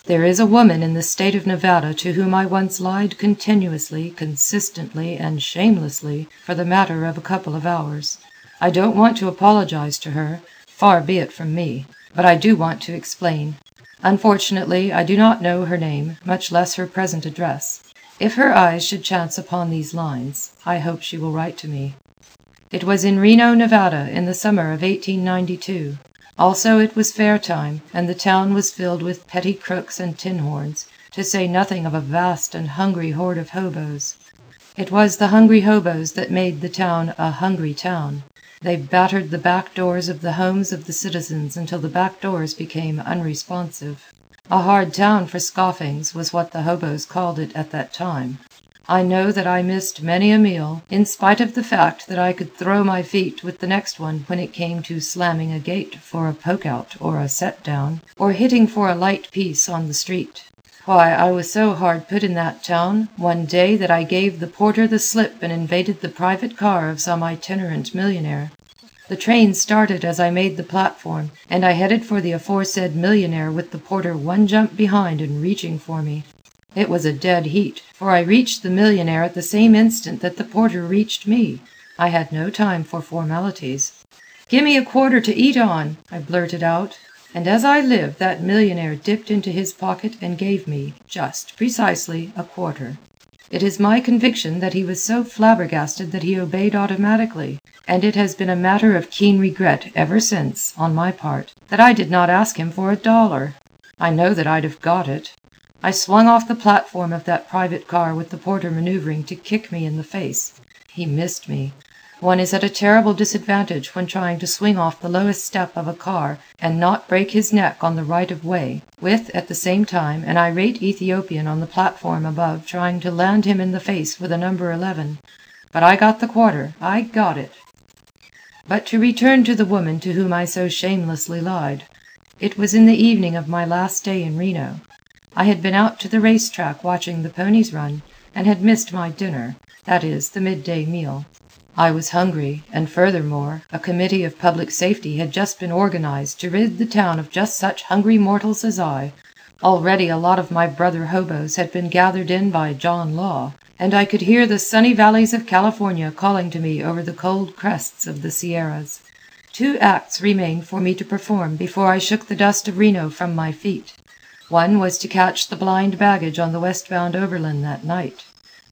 There is a woman in the state of Nevada to whom I once lied continuously, consistently, and shamelessly for the matter of a couple of hours. I don't want to apologize to her, far be it from me, but I do want to explain. Unfortunately, I do not know her name, much less her present address. If her eyes should chance upon these lines, I hope she will write to me. It was in Reno, Nevada, in the summer of 1892. Also it was fair time, and the town was filled with petty crooks and tin horns, to say nothing of a vast and hungry horde of hoboes. It was the hungry hoboes that made the town a hungry town. They battered the back doors of the homes of the citizens until the back doors became unresponsive. A hard town for scoffings was what the hoboes called it at that time. I know that I missed many a meal, in spite of the fact that I could throw my feet with the next one when it came to slamming a gate for a poke-out or a set-down, or hitting for a light piece on the street. Why, I was so hard put in that town, one day, that I gave the porter the slip and invaded the private car of some itinerant millionaire. The train started as I made the platform, and I headed for the aforesaid millionaire with the porter one jump behind and reaching for me. It was a dead heat, for I reached the millionaire at the same instant that the porter reached me. I had no time for formalities. "Gimme a quarter to eat on," I blurted out, and as I live that millionaire dipped into his pocket and gave me, just precisely, a quarter. It is my conviction that he was so flabbergasted that he obeyed automatically, and it has been a matter of keen regret ever since, on my part, that I did not ask him for $1. I know that I'd have got it. I swung off the platform of that private car with the porter maneuvering to kick me in the face. He missed me. One is at a terrible disadvantage when trying to swing off the lowest step of a car and not break his neck on the right of way, with, at the same time, an irate Ethiopian on the platform above trying to land him in the face with a number 11. But I got the quarter. I got it. But to return to the woman to whom I so shamelessly lied. It was in the evening of my last day in Reno. I had been out to the race track watching the ponies run, and had missed my dinner, that is, the midday meal. I was hungry, and furthermore, a committee of public safety had just been organized to rid the town of just such hungry mortals as I. Already a lot of my brother hoboes had been gathered in by John Law, and I could hear the sunny valleys of California calling to me over the cold crests of the Sierras. 2 acts remained for me to perform before I shook the dust of Reno from my feet. One was to catch the blind baggage on the westbound Overland that night.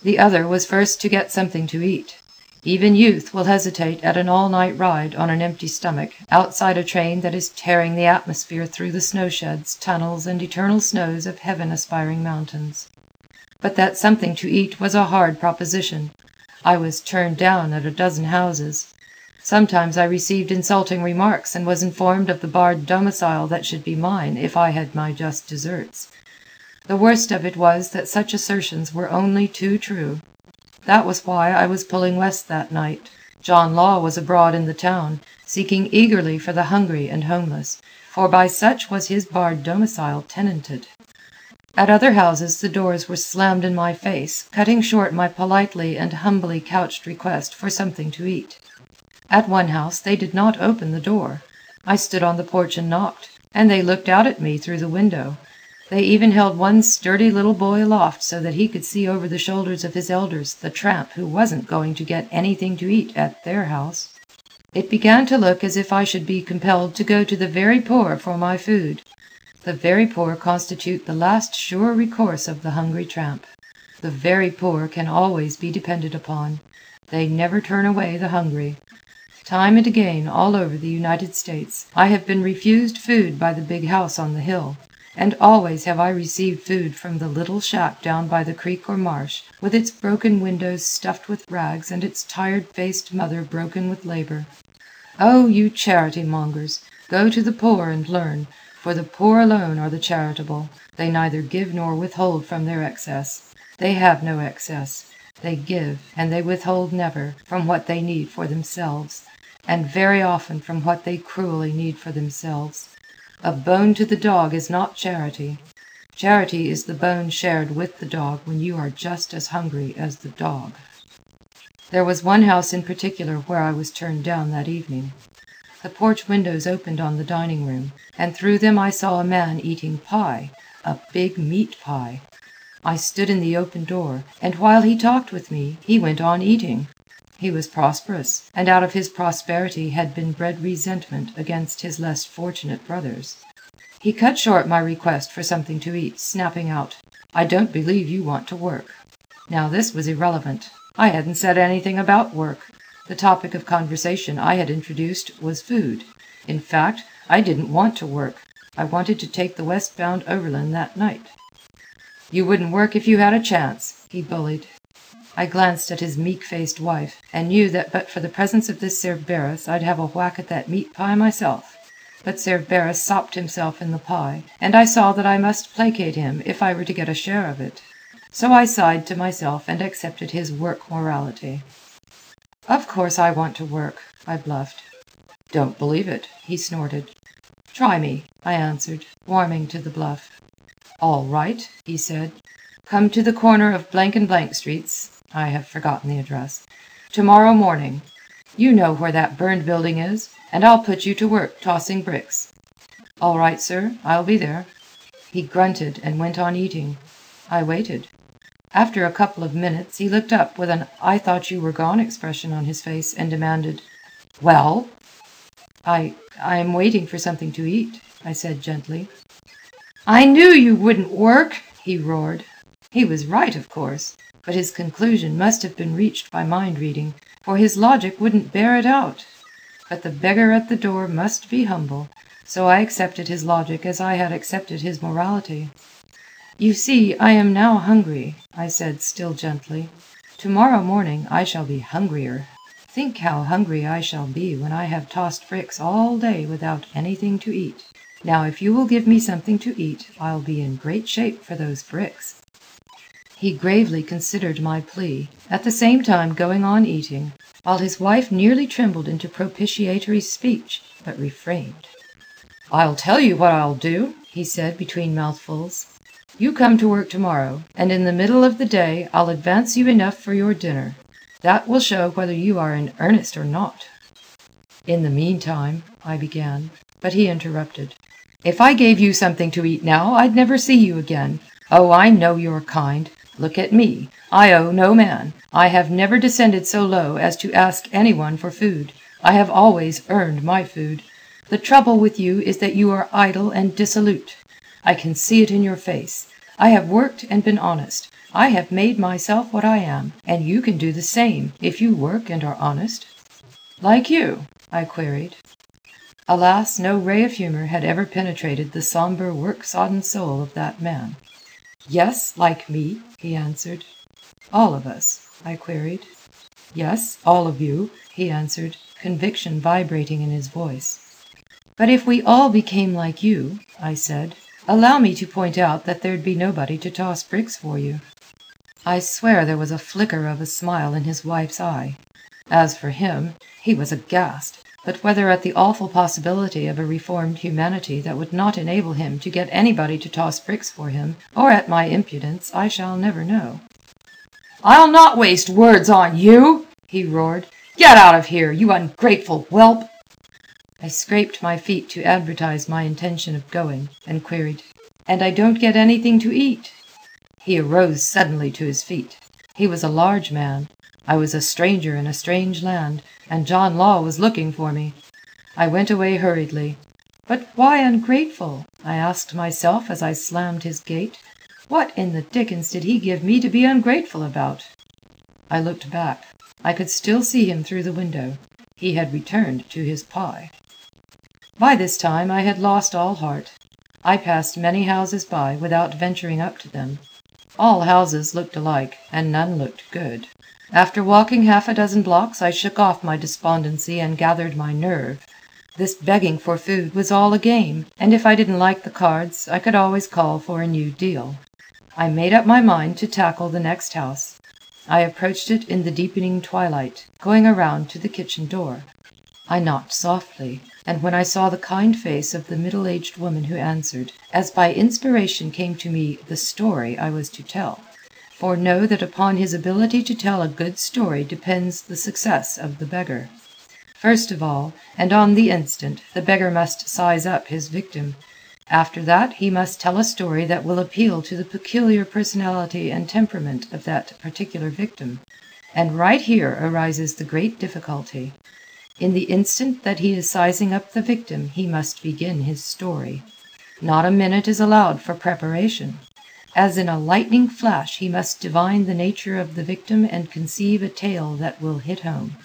The other was first to get something to eat. Even youth will hesitate at an all-night ride on an empty stomach outside a train that is tearing the atmosphere through the snowsheds, tunnels, and eternal snows of heaven-aspiring mountains. But that something to eat was a hard proposition. I was turned down at a dozen houses. Sometimes I received insulting remarks and was informed of the barred domicile that should be mine if I had my just deserts. The worst of it was that such assertions were only too true. That was why I was pulling west that night. John Law was abroad in the town, seeking eagerly for the hungry and homeless, for by such was his barred domicile tenanted. At other houses the doors were slammed in my face, cutting short my politely and humbly couched request for something to eat. At one house they did not open the door. I stood on the porch and knocked, and they looked out at me through the window. They even held one sturdy little boy aloft so that he could see over the shoulders of his elders the tramp who wasn't going to get anything to eat at their house. It began to look as if I should be compelled to go to the very poor for my food. The very poor constitute the last sure recourse of the hungry tramp. The very poor can always be depended upon. They never turn away the hungry. Time and again, all over the United States, I have been refused food by the big house on the hill, and always have I received food from the little shack down by the creek or marsh, with its broken windows stuffed with rags and its tired-faced mother broken with labor. Oh, you charity mongers, go to the poor and learn, for the poor alone are the charitable. They neither give nor withhold from their excess. They have no excess. They give, and they withhold never, from what they need for themselves, and very often from what they cruelly need for themselves. A bone to the dog is not charity. Charity is the bone shared with the dog when you are just as hungry as the dog. There was one house in particular where I was turned down that evening. The porch windows opened on the dining room, and through them I saw a man eating pie, a big meat pie. I stood in the open door, and while he talked with me, he went on eating. He was prosperous, and out of his prosperity had been bred resentment against his less fortunate brothers. He cut short my request for something to eat, snapping out, "I don't believe you want to work." Now this was irrelevant. I hadn't said anything about work. The topic of conversation I had introduced was food. In fact, I didn't want to work. I wanted to take the westbound Overland that night. "You wouldn't work if you had a chance," he bullied. I glanced at his meek-faced wife, and knew that but for the presence of this Cerberus I'd have a whack at that meat pie myself. But Cerberus sopped himself in the pie, and I saw that I must placate him if I were to get a share of it. So I sighed to myself and accepted his work morality. "Of course I want to work," I bluffed. "Don't believe it," he snorted. "Try me," I answered, warming to the bluff. "All right," he said. "Come to the corner of blank and blank streets" (I have forgotten the address) "tomorrow morning. You know where that burned building is, and I'll put you to work tossing bricks." "All right, sir, I'll be there." He grunted and went on eating. I waited. After a couple of minutes he looked up with an "I thought you were gone" expression on his face and demanded, "Well?" "I'm waiting for something to eat," I said gently. "I knew you wouldn't work," he roared. He was right, of course, but his conclusion must have been reached by mind-reading, for his logic wouldn't bear it out. But the beggar at the door must be humble, so I accepted his logic as I had accepted his morality. "You see, I am now hungry," I said still gently. "Tomorrow morning I shall be hungrier. Think how hungry I shall be when I have tossed bricks all day without anything to eat. Now if you will give me something to eat, I'll be in great shape for those bricks." He gravely considered my plea, at the same time going on eating, while his wife nearly trembled into propitiatory speech, but refrained. "I'll tell you what I'll do," he said between mouthfuls. "You come to work tomorrow, and in the middle of the day I'll advance you enough for your dinner. That will show whether you are in earnest or not." "In the meantime," I began, but he interrupted. "If I gave you something to eat now, I'd never see you again. Oh, I know your kind. Look at me. I owe no man. I have never descended so low as to ask anyone for food. I have always earned my food. The trouble with you is that you are idle and dissolute. I can see it in your face. I have worked and been honest. I have made myself what I am, and you can do the same if you work and are honest." "Like you?" I queried. Alas, no ray of humor had ever penetrated the somber, work-sodden soul of that man. "Yes, like me," he answered. "All of us?" I queried. "Yes, all of you," he answered, conviction vibrating in his voice. "But if we all became like you," I said, "allow me to point out that there'd be nobody to toss bricks for you." I swear there was a flicker of a smile in his wife's eye. As for him, he was aghast, but whether at the awful possibility of a reformed humanity that would not enable him to get anybody to toss bricks for him, or at my impudence, I shall never know. "I'll not waste words on you!" he roared. "Get out of here, you ungrateful whelp!" I scraped my feet to advertise my intention of going, and queried, "And I don't get anything to eat?" He arose suddenly to his feet. He was a large man. I was a stranger in a strange land, and John Law was looking for me. I went away hurriedly. But why ungrateful? I asked myself as I slammed his gate. What in the dickens did he give me to be ungrateful about? I looked back. I could still see him through the window. He had returned to his pie. By this time I had lost all heart. I passed many houses by without venturing up to them. All houses looked alike, and none looked good. After walking half a dozen blocks I shook off my despondency and gathered my nerve. This begging for food was all a game, and if I didn't like the cards I could always call for a new deal. I made up my mind to tackle the next house. I approached it in the deepening twilight, going around to the kitchen door. I knocked softly, and when I saw the kind face of the middle-aged woman who answered, as by inspiration came to me the story I was to tell. For know that upon his ability to tell a good story depends the success of the beggar. First of all, and on the instant, the beggar must size up his victim. After that he must tell a story that will appeal to the peculiar personality and temperament of that particular victim. And right here arises the great difficulty. In the instant that he is sizing up the victim he must begin his story. Not a minute is allowed for preparation. As in a lightning flash he must divine the nature of the victim and conceive a tale that will hit home.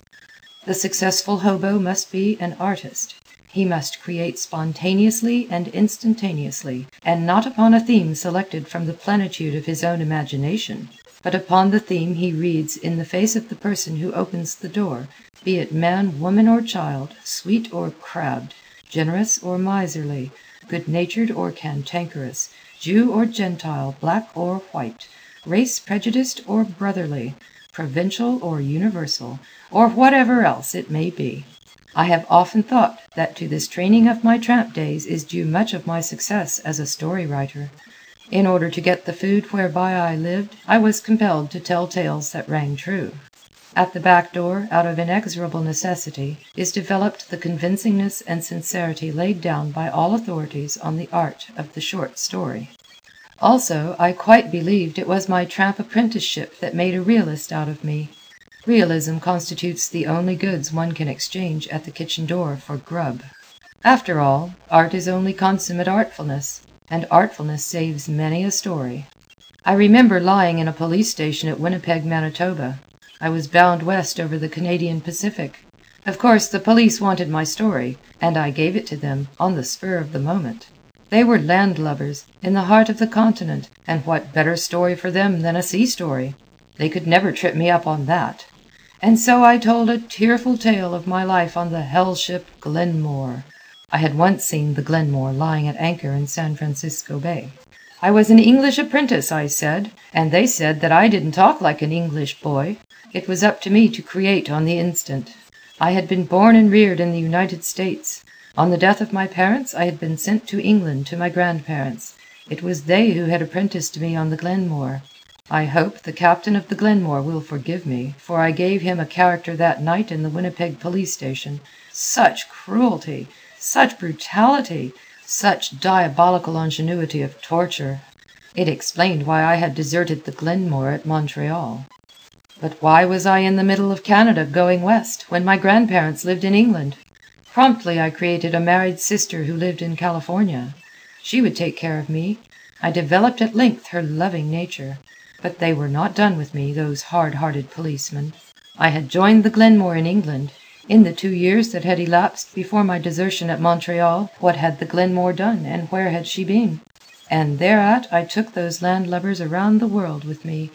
The successful hobo must be an artist. He must create spontaneously and instantaneously, and not upon a theme selected from the plenitude of his own imagination, but upon the theme he reads in the face of the person who opens the door, be it man, woman, or child, sweet or crabbed, generous or miserly, good-natured or cantankerous, Jew or Gentile, black or white, race prejudiced or brotherly, provincial or universal, or whatever else it may be. I have often thought that to this training of my tramp days is due much of my success as a story writer. In order to get the food whereby I lived, I was compelled to tell tales that rang true. At the back door, out of inexorable necessity, is developed the convincingness and sincerity laid down by all authorities on the art of the short story. Also, I quite believed it was my tramp apprenticeship that made a realist out of me. Realism constitutes the only goods one can exchange at the kitchen door for grub. After all, art is only consummate artfulness, and artfulness saves many a story. I remember lying in a police station at Winnipeg, Manitoba. I was bound west over the Canadian Pacific. Of course, the police wanted my story, and I gave it to them on the spur of the moment. They were landlubbers, in the heart of the continent, and what better story for them than a sea story? They could never trip me up on that. And so I told a tearful tale of my life on the hell ship Glenmore. I had once seen the Glenmore lying at anchor in San Francisco Bay. I was an English apprentice, I said, and they said that I didn't talk like an English boy. It was up to me to create on the instant. I had been born and reared in the United States. On the death of my parents, I had been sent to England to my grandparents. It was they who had apprenticed me on the Glenmore. I hope the captain of the Glenmore will forgive me, for I gave him a character that night in the Winnipeg police station. Such cruelty, such brutality, such diabolical ingenuity of torture. It explained why I had deserted the Glenmore at Montreal. But why was I in the middle of Canada going west, when my grandparents lived in England? Promptly I created a married sister who lived in California. She would take care of me. I developed at length her loving nature. But they were not done with me, those hard-hearted policemen. I had joined the Glenmore in England. In the 2 years that had elapsed before my desertion at Montreal, what had the Glenmore done, and where had she been? And thereat I took those landlubbers around the world with me.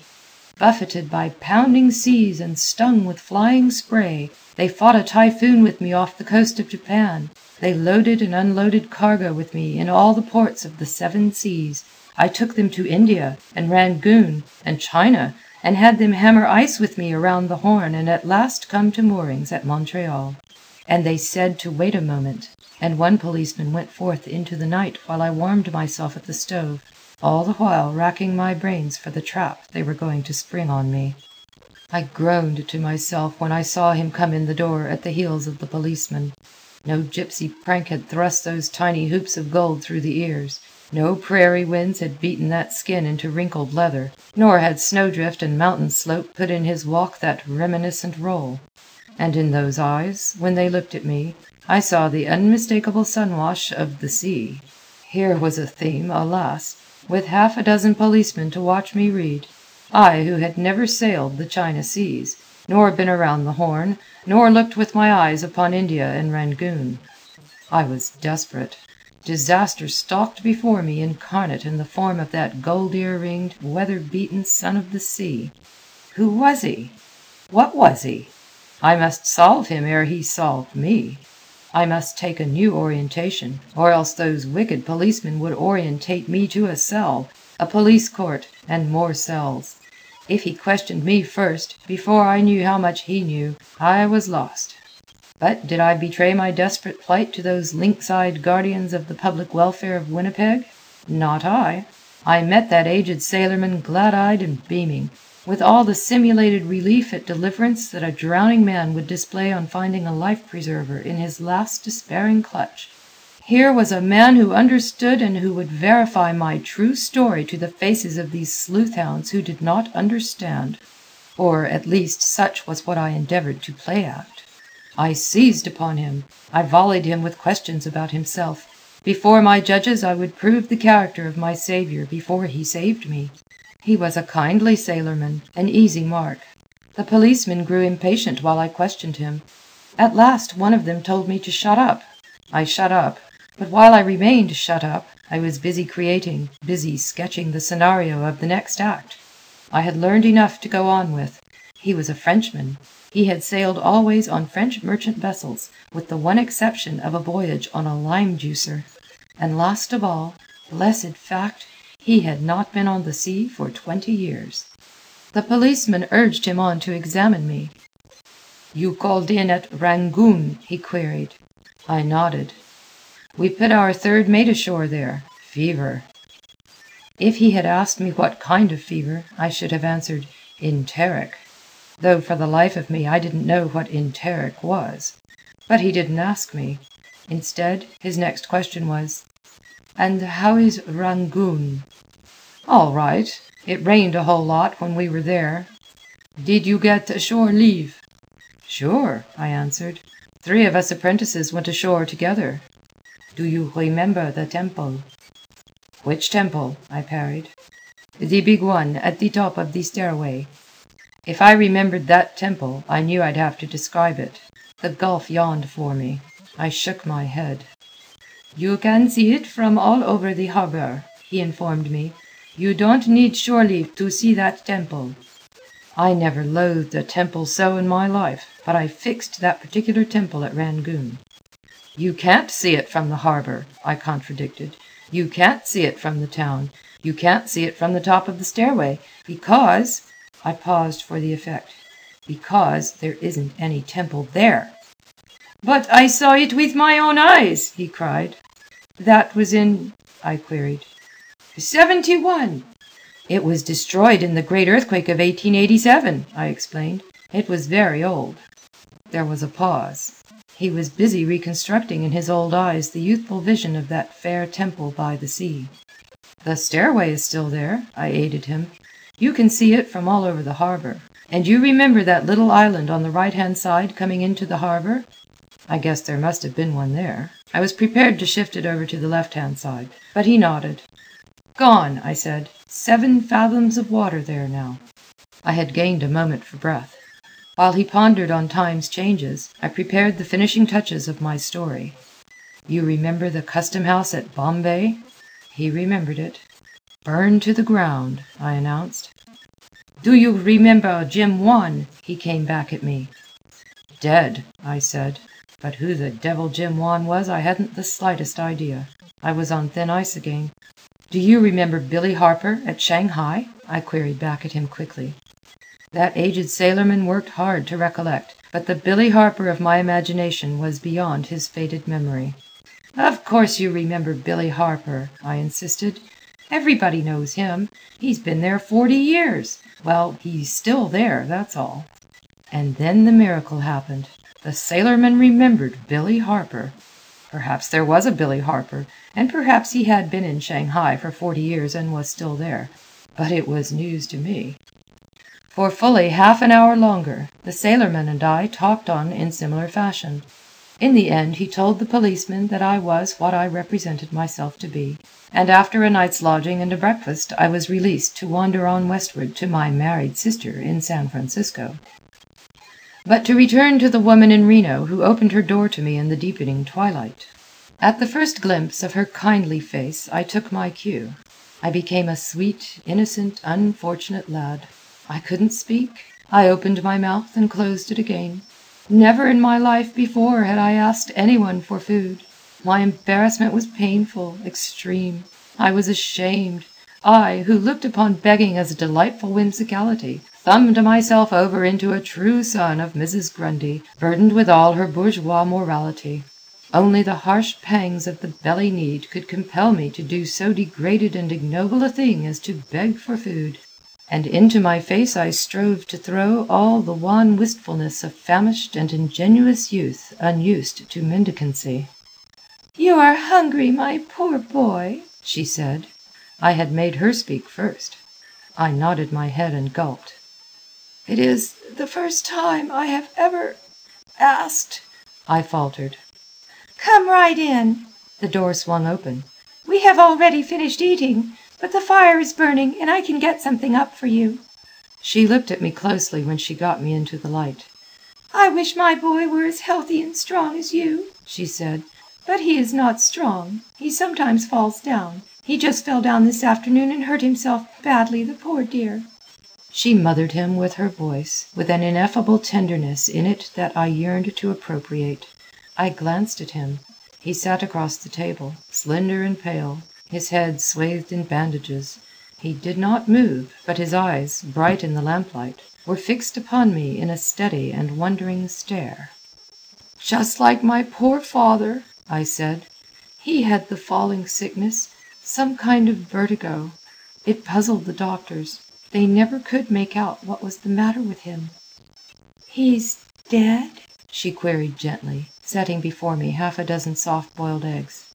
Buffeted by pounding seas and stung with flying spray, they fought a typhoon with me off the coast of Japan. They loaded and unloaded cargo with me in all the ports of the 7 seas. I took them to India, and Rangoon, and China, and had them hammer ice with me around the Horn, and at last come to moorings at Montreal. And they said to wait a moment, and one policeman went forth into the night while I warmed myself at the stove, all the while racking my brains for the trap they were going to spring on me. I groaned to myself when I saw him come in the door at the heels of the policeman. No gypsy prank had thrust those tiny hoops of gold through the ears. No prairie winds had beaten that skin into wrinkled leather, nor had snowdrift and mountain slope put in his walk that reminiscent roll. And in those eyes, when they looked at me, I saw the unmistakable sunwash of the sea. Here was a theme, alas, with half a dozen policemen to watch me read. I who had never sailed the China seas, nor been around the Horn, nor looked with my eyes upon India and Rangoon. I was desperate. Disaster stalked before me incarnate in the form of that gold-ear-ringed, weather-beaten son of the sea. Who was he? What was he? I must solve him ere he solved me. I must take a new orientation, or else those wicked policemen would orientate me to a cell, a police court, and more cells. If he questioned me first, before I knew how much he knew, I was lost. But did I betray my desperate plight to those lynx-eyed guardians of the public welfare of Winnipeg? Not I. I met that aged sailorman glad-eyed and beaming, with all the simulated relief at deliverance that a drowning man would display on finding a life-preserver in his last despairing clutch. Here was a man who understood and who would verify my true story to the faces of these sleuth-hounds who did not understand. Or, at least, such was what I endeavored to play at. I seized upon him. I volleyed him with questions about himself. Before my judges I would prove the character of my Saviour before he saved me. He was a kindly sailorman, an easy mark. The policemen grew impatient while I questioned him. At last one of them told me to shut up. I shut up, but while I remained shut up, I was busy sketching the scenario of the next act. I had learned enough to go on with. He was a Frenchman. He had sailed always on French merchant vessels, with the one exception of a voyage on a lime juicer. And last of all, blessed fact, he had not been on the sea for 20 years. The policeman urged him on to examine me. "You called in at Rangoon?" he queried. I nodded. "We put our third mate ashore there. Fever." If he had asked me what kind of fever, I should have answered enteric, though for the life of me I didn't know what enteric was. But he didn't ask me. Instead, his next question was, "And how is Rangoon?" "All right. It rained a whole lot when we were there." "Did you get shore leave?" "Sure," I answered. 3 of us apprentices went ashore together." "Do you remember the temple?" "Which temple?" I parried. "The big one at the top of the stairway." If I remembered that temple, I knew I'd have to describe it. The gulf yawned for me. I shook my head. "You can see it from all over the harbor," he informed me. "You don't need shore leave to see that temple." I never loathed a temple so in my life, but I fixed that particular temple at Rangoon. "You can't see it from the harbor," I contradicted. "You can't see it from the town. You can't see it from the top of the stairway, because—" I paused for the effect. "Because there isn't any temple there." "But I saw it with my own eyes!" he cried. "That was in—" I queried. "'71. It was destroyed in the great earthquake of 1887, I explained. "It was very old." There was a pause. He was busy reconstructing in his old eyes the youthful vision of that fair temple by the sea. "The stairway is still there," I aided him. "You can see it from all over the harbor. And you remember that little island on the right-hand side coming into the harbor? I guess there must have been one there. I was prepared to shift it over to the left-hand side, but he nodded. "Gone," I said. 7 fathoms of water there now." I had gained a moment for breath. While he pondered on time's changes, I prepared the finishing touches of my story. "You remember the custom house at Bombay?" He remembered it. "Burned to the ground," I announced. "Do you remember Jim Wan?" he came back at me. "Dead," I said, but who the devil Jim Wan was I hadn't the slightest idea. I was on thin ice again. "Do you remember Billy Harper at Shanghai?" I queried back at him quickly. That aged sailorman worked hard to recollect, but the Billy Harper of my imagination was beyond his faded memory. "Of course you remember Billy Harper," I insisted. "Everybody knows him. He's been there 40 years. Well, he's still there, that's all." And then the miracle happened. The sailorman remembered Billy Harper. Perhaps there was a Billy Harper, and perhaps he had been in Shanghai for 40 years and was still there. But it was news to me. For fully half an hour longer, the sailorman and I talked on in similar fashion. In the end he told the policeman that I was what I represented myself to be, and after a night's lodging and a breakfast I was released to wander on westward to my married sister in San Francisco. But to return to the woman in Reno who opened her door to me in the deepening twilight. At the first glimpse of her kindly face I took my cue. I became a sweet, innocent, unfortunate lad. I couldn't speak. I opened my mouth and closed it again. Never in my life before had I asked anyone for food. My embarrassment was painful, extreme. I was ashamed. I, who looked upon begging as a delightful whimsicality, thumbed myself over into a true son of Mrs. Grundy, burdened with all her bourgeois morality. Only the harsh pangs of the belly need could compel me to do so degraded and ignoble a thing as to beg for food. And into my face I strove to throw all the wan wistfulness of famished and ingenuous youth unused to mendicancy. "You are hungry, my poor boy," she said. I had made her speak first. I nodded my head and gulped. "It is the first time I have ever asked," I faltered. "Come right in." The door swung open. "We have already finished eating, but the fire is burning and I can get something up for you." She looked at me closely when she got me into the light. "I wish my boy were as healthy and strong as you," she said. "But he is not strong. He sometimes falls down. He just fell down this afternoon and hurt himself badly, the poor dear." She mothered him with her voice, with an ineffable tenderness in it that I yearned to appropriate. I glanced at him. He sat across the table, slender and pale, his head swathed in bandages. He did not move, but his eyes, bright in the lamplight, were fixed upon me in a steady and wondering stare. "Just like my poor father," I said. "He had the falling sickness, some kind of vertigo. It puzzled the doctors. They never could make out what was the matter with him." "He's dead?" she queried gently, setting before me half a dozen soft-boiled eggs.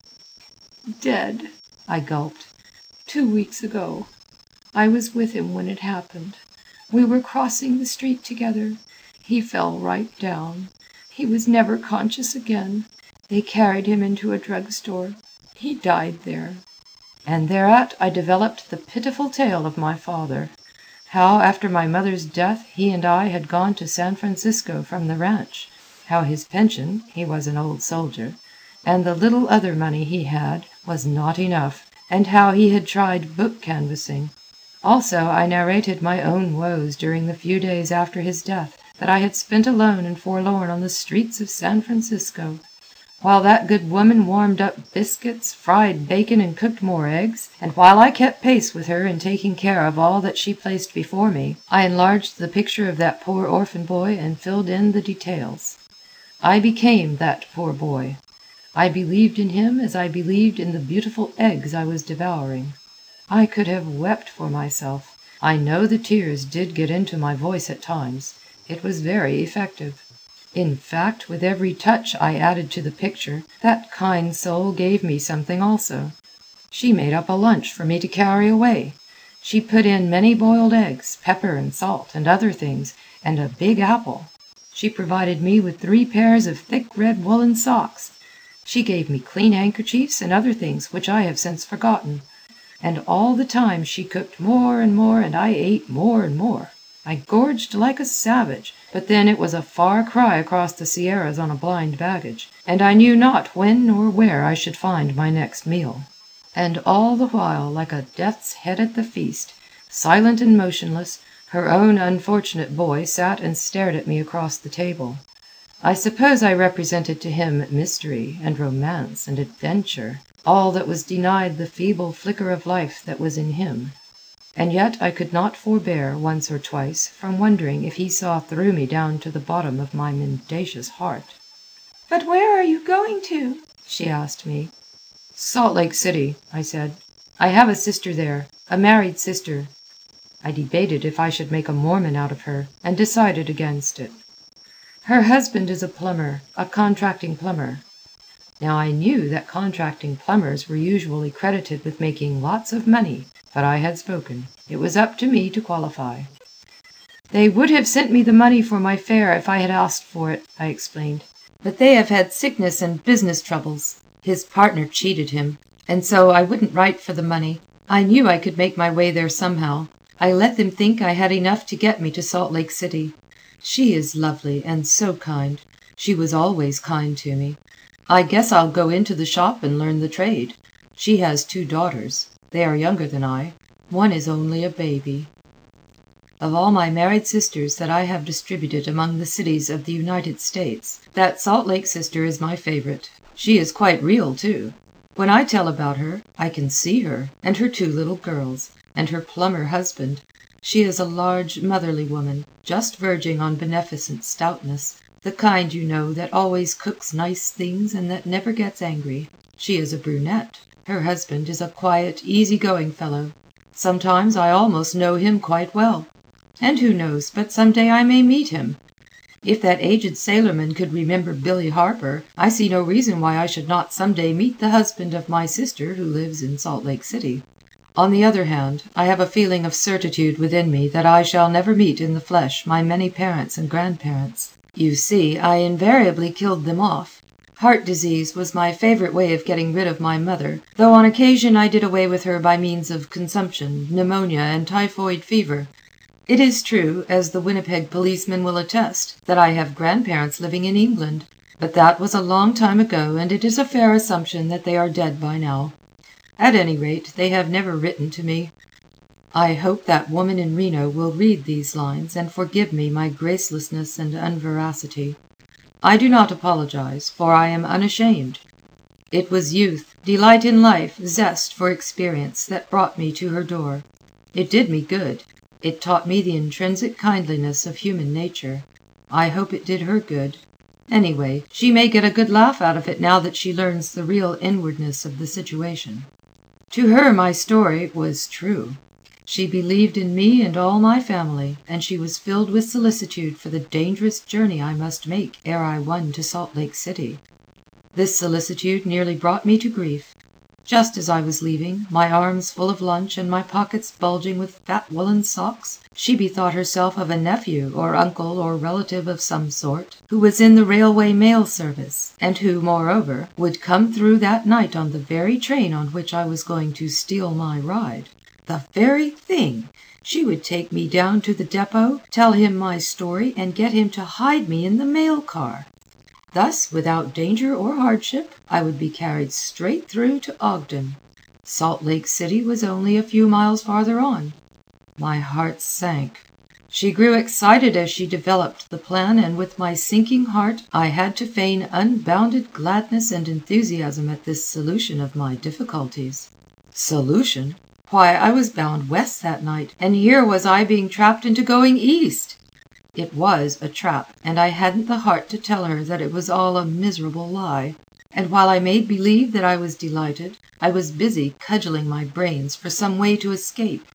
"Dead," I gulped. "2 weeks ago. I was with him when it happened. We were crossing the street together. He fell right down. He was never conscious again. They carried him into a drugstore. He died there." And thereat I developed the pitiful tale of my father. How after my mother's death he and I had gone to San Francisco from the ranch. How his pension, he was an old soldier, and the little other money he had, was not enough, and how he had tried book canvassing. Also I narrated my own woes during the few days after his death that I had spent alone and forlorn on the streets of San Francisco. While that good woman warmed up biscuits, fried bacon, and cooked more eggs, and while I kept pace with her in taking care of all that she placed before me, I enlarged the picture of that poor orphan boy and filled in the details. I became that poor boy. I believed in him as I believed in the beautiful eggs I was devouring. I could have wept for myself. I know the tears did get into my voice at times. It was very effective. In fact, with every touch I added to the picture, that kind soul gave me something also. She made up a lunch for me to carry away. She put in many boiled eggs, pepper and salt, and other things, and a big apple. She provided me with 3 pairs of thick red woolen socks. She gave me clean handkerchiefs and other things which I have since forgotten. And all the time she cooked more and more, and I ate more and more. I gorged like a savage, but then it was a far cry across the Sierras on a blind baggage, and I knew not when nor where I should find my next meal. And all the while, like a death's head at the feast, silent and motionless, her own unfortunate boy sat and stared at me across the table. I suppose I represented to him mystery and romance and adventure, all that was denied the feeble flicker of life that was in him. And yet I could not forbear, once or twice, from wondering if he saw through me down to the bottom of my mendacious heart. "But where are you going to?" she asked me. "Salt Lake City," I said. "I have a sister there, a married sister." I debated if I should make a Mormon out of her, and decided against it. "Her husband is a plumber, a contracting plumber." Now I knew that contracting plumbers were usually credited with making lots of money, but I had spoken. It was up to me to qualify. "They would have sent me the money for my fare if I had asked for it," I explained. "But they have had sickness and business troubles. His partner cheated him, and so I wouldn't write for the money. I knew I could make my way there somehow. I let them think I had enough to get me to Salt Lake City. She is lovely and so kind. She was always kind to me. I guess I'll go into the shop and learn the trade. She has 2 daughters. They are younger than I. One is only a baby." Of all my married sisters that I have distributed among the cities of the United States, that Salt Lake sister is my favorite. She is quite real, too. When I tell about her, I can see her, and her 2 little girls, and her plumber husband. She is a large, motherly woman, just verging on beneficent stoutness, the kind, you know, that always cooks nice things and that never gets angry. She is a brunette. Her husband is a quiet, easy-going fellow. Sometimes I almost know him quite well. And who knows but some day I may meet him. If that aged sailorman could remember Billy Harper, I see no reason why I should not some day meet the husband of my sister who lives in Salt Lake City. On the other hand, I have a feeling of certitude within me that I shall never meet in the flesh my many parents and grandparents. You see, I invariably killed them off. Heart disease was my favorite way of getting rid of my mother, though on occasion I did away with her by means of consumption, pneumonia, and typhoid fever. It is true, as the Winnipeg policeman will attest, that I have grandparents living in England, but that was a long time ago, and it is a fair assumption that they are dead by now. At any rate, they have never written to me. I hope that woman in Reno will read these lines and forgive me my gracelessness and unveracity. I do not apologize, for I am unashamed. It was youth, delight in life, zest for experience that brought me to her door. It did me good. It taught me the intrinsic kindliness of human nature. I hope it did her good. Anyway, she may get a good laugh out of it now that she learns the real inwardness of the situation. To her my story was true. She believed in me and all my family, and she was filled with solicitude for the dangerous journey I must make ere I won to Salt Lake City. This solicitude nearly brought me to grief. Just as I was leaving, my arms full of lunch and my pockets bulging with fat woolen socks, she bethought herself of a nephew or uncle or relative of some sort, who was in the railway mail service, and who, moreover, would come through that night on the very train on which I was going to steal my ride. The very thing! She would take me down to the depot, tell him my story, and get him to hide me in the mail car. Thus, without danger or hardship, I would be carried straight through to Ogden. Salt Lake City was only a few miles farther on. My heart sank. She grew excited as she developed the plan, and with my sinking heart I had to feign unbounded gladness and enthusiasm at this solution of my difficulties. Solution? Why, I was bound west that night, and here was I being trapped into going east. It was a trap, and I hadn't the heart to tell her that it was all a miserable lie. And while I made believe that I was delighted, I was busy cudgelling my brains for some way to escape.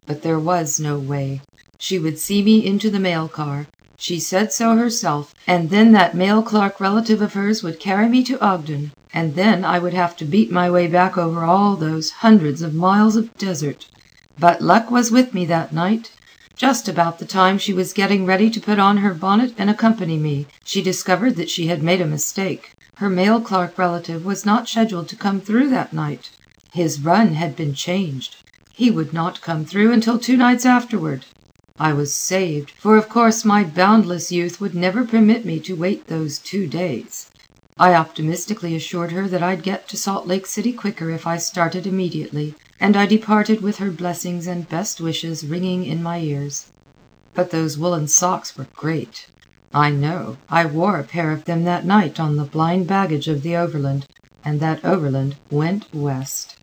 But there was no way. She would see me into the mail car. She said so herself, and then that mail clerk relative of hers would carry me to Ogden, and then I would have to beat my way back over all those hundreds of miles of desert. But luck was with me that night. Just about the time she was getting ready to put on her bonnet and accompany me, she discovered that she had made a mistake. Her mail clerk relative was not scheduled to come through that night. His run had been changed. He would not come through until 2 nights afterward. I was saved, for of course my boundless youth would never permit me to wait those 2 days. I optimistically assured her that I'd get to Salt Lake City quicker if I started immediately, and I departed with her blessings and best wishes ringing in my ears. But those woolen socks were great. I know. I wore a pair of them that night on the blind baggage of the Overland, and that Overland went west.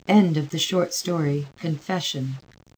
End of the short story, Confession.